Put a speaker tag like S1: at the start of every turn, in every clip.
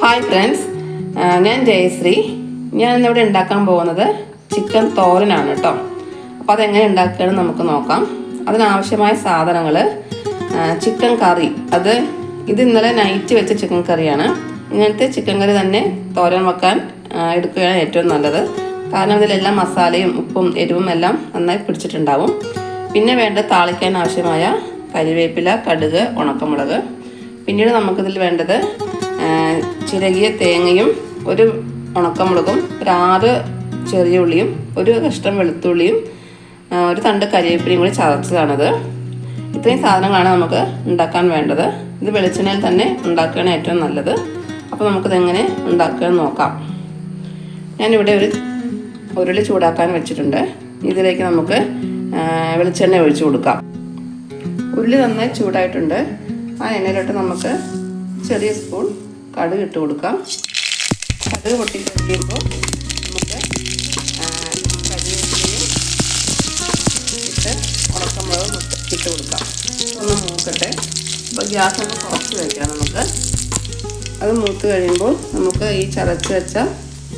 S1: Hi friends, ഞാൻ ജയശ്രീ. ഞാൻ ഇന്നിവിടെ ഉണ്ടാക്കാൻ പോകുന്നത് ചിക്കൻ തോരനാണ് കേട്ടോ. അപ്പോൾ അതെങ്ങനെ ഉണ്ടാക്കുകയെന്ന് നമുക്ക് നോക്കാം. അതിനാവശ്യമായ സാധനങ്ങൾ: ചിക്കൻ കറി. ഇത് ഇന്നലെ നൈറ്റ് വെച്ച ചിക്കൻ കറിയാണ്. ഇങ്ങനത്തെ ചിക്കൻ കറി തന്നെ തോരൻ വെക്കാൻ എടുക്കുകയാണ് ഏറ്റവും നല്ലത്. കാരണം ഇതിലെല്ലാം മസാലയും ഉപ്പും എരിവും എല്ലാം നന്നായി പിടിച്ചിട്ടുണ്ടാവും. പിന്നെ വേണ്ട താളിക്കാൻ ആവശ്യമായ കരിവേപ്പില, കടുക്, ഉണക്കമുളക്. പിന്നീട് നമുക്കിതിൽ വേണ്ടത് ചിരകിയ തേങ്ങയും ഒരു ഉണക്കമുളകും, ഒരു 6 ചെറിയ ഉള്ളിയും, ഒരു കഷ്ണം വെളുത്തുള്ളിയും, ഒരു തണ്ട് കരിവേപ്പിലയും കൂടി ചതച്ചതാണിത്. ഇത്രയും സാധനങ്ങളാണ് നമുക്ക് ഉണ്ടാക്കാൻ വേണ്ടത്. ഇത് വെളിച്ചെണ്ണയിൽ തന്നെ ഉണ്ടാക്കുകയാണ് ഏറ്റവും നല്ലത്. അപ്പോൾ നമുക്കിതെങ്ങനെ ഉണ്ടാക്കുകയെന്ന് നോക്കാം. ഞാനിവിടെ ഒരു ഉരുളി ചൂടാക്കാൻ വെച്ചിട്ടുണ്ട്. ഇതിലേക്ക് നമുക്ക് വെളിച്ചെണ്ണ ഒഴിച്ചു കൊടുക്കാം. ഉരുളി നന്നായി ചൂടായിട്ടുണ്ട്. ആ എണ്ണയിലോട്ട് നമുക്ക് ചെറിയ സ്പൂൺ കടുക് ഇട്ട് കൊടുക്കാം. കടുക് പൊട്ടി കഴിയുമ്പോൾ നമുക്ക് കരിവേപ്പിലയും ഇട്ട് ഉണക്കമുളകും ഇട്ട് കൊടുക്കാം. ഒന്ന് മൂക്കട്ടെ. അപ്പോൾ ഗ്യാസ് ഒന്ന് കുറച്ച് വയ്ക്കാം. നമുക്ക് അത് മൂത്ത് കഴിയുമ്പോൾ നമുക്ക് ഈ ചതച്ച് വെച്ച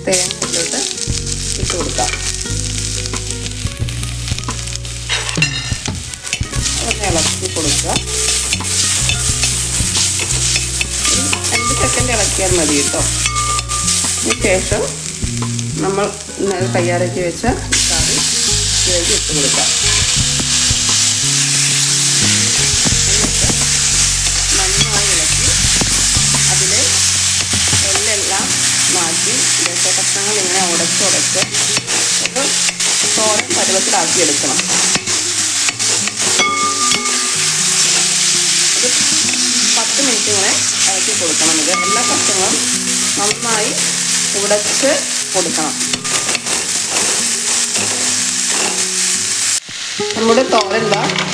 S1: തേങ്ങയിലോട്ട് ഇട്ട് കൊടുക്കാം. അതൊന്ന് ഇളക്കി കൊടുക്കുക. 2 സെക്കൻഡ് ഇളക്കിയാൽ മതി കേട്ടോ. അതിന് ശേഷം നമ്മൾ തയ്യാറാക്കി വെച്ച കറി ഇതിലേക്ക് ഇട്ട് കൊടുക്കാം. എന്നിട്ട് നന്നായി ഇളക്കി അതിൽ എല്ലാം മാറ്റി കഷ്ണങ്ങൾ ഇങ്ങനെ ഉടച്ച് ഒരു തോരൻ പരുവത്തിലാക്കിയെടുക്കണം. ഒരു 10 മിനിറ്റ് ഇങ്ങനെ ഇളക്കി കൊടുക്കണം. ഇത് എല്ലാ കഷ്ണങ്ങളും നന്നായി ഉടച്ച് കൊടുക്കണം. നമ്മുടെ തോരൻ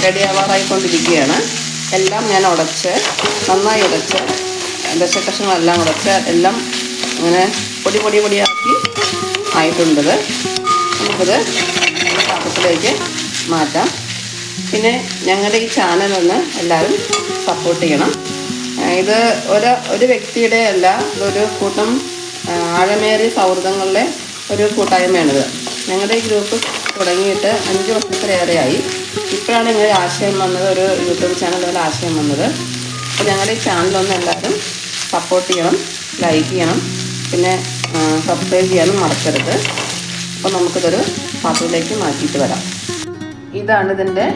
S1: റെഡിയാവാറായിക്കൊണ്ടിരിക്കുകയാണ്. എല്ലാം ഞാൻ നന്നായി ഉടച്ച് ദശകഷ്ണങ്ങളെല്ലാം ഉടച്ച് എല്ലാം ഇങ്ങനെ പൊടിയാക്കി ആയിട്ടുണ്ടത്. നമുക്കിത് പാത്രത്തിലേക്ക് മാറ്റാം. പിന്നെ ഞങ്ങളുടെ ഈ ചാനലൊന്ന് എല്ലാവരും സപ്പോർട്ട് ചെയ്യണം. ഇത് ഒരു വ്യക്തിയുടെ അല്ല, ഇതൊരു കൂട്ടം ആഴമേറിയ സൗഹൃദങ്ങളിലെ ഒരു കൂട്ടായ്മയാണിത്. ഞങ്ങളുടെ ഈ ഗ്രൂപ്പ് തുടങ്ങിയിട്ട് 5 വർഷത്തിലേറെയായി. ഇപ്പോഴാണ് ഇങ്ങനെ ആശയം വന്നത്, ഒരു യൂട്യൂബ് ചാനൽ പോലെ ആശയം വന്നത്. അപ്പോൾ ഞങ്ങളുടെ ഈ ചാനലൊന്ന് എല്ലാവരും സപ്പോർട്ട് ചെയ്യണം, ലൈക്ക് ചെയ്യണം, പിന്നെ സബ്സ്ക്രൈബ് ചെയ്യാനും മറക്കരുത്. അപ്പോൾ നമുക്കിതൊരു പാത്രത്തിലേക്ക് മാറ്റിയിട്ട് വരാം. ഇതാണ് ഇതിൻ്റെ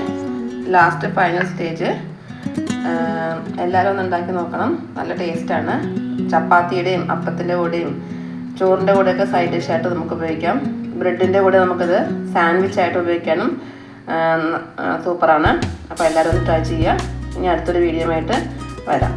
S1: ലാസ്റ്റ് ഫൈനൽ സ്റ്റേജ്. എല്ലാവരും ഒന്ന് ഉണ്ടാക്കി നോക്കണം. നല്ല ടേസ്റ്റാണ്. ചപ്പാത്തിയുടെയും അപ്പത്തിൻ്റെ കൂടെയും ചോറിൻ്റെ കൂടെയൊക്കെ സൈഡ് ഡിഷായിട്ട് നമുക്ക് ഉപയോഗിക്കാം. ബ്രെഡിൻ്റെ കൂടെ നമുക്കിത് സാൻഡ്വിച്ചായിട്ട് ഉപയോഗിക്കാനും സൂപ്പറാണ്. അപ്പോൾ എല്ലാവരും ഒന്ന് ട്രൈ ചെയ്യുക. ഇനി അടുത്തൊരു വീഡിയോ ആയിട്ട് വരാം.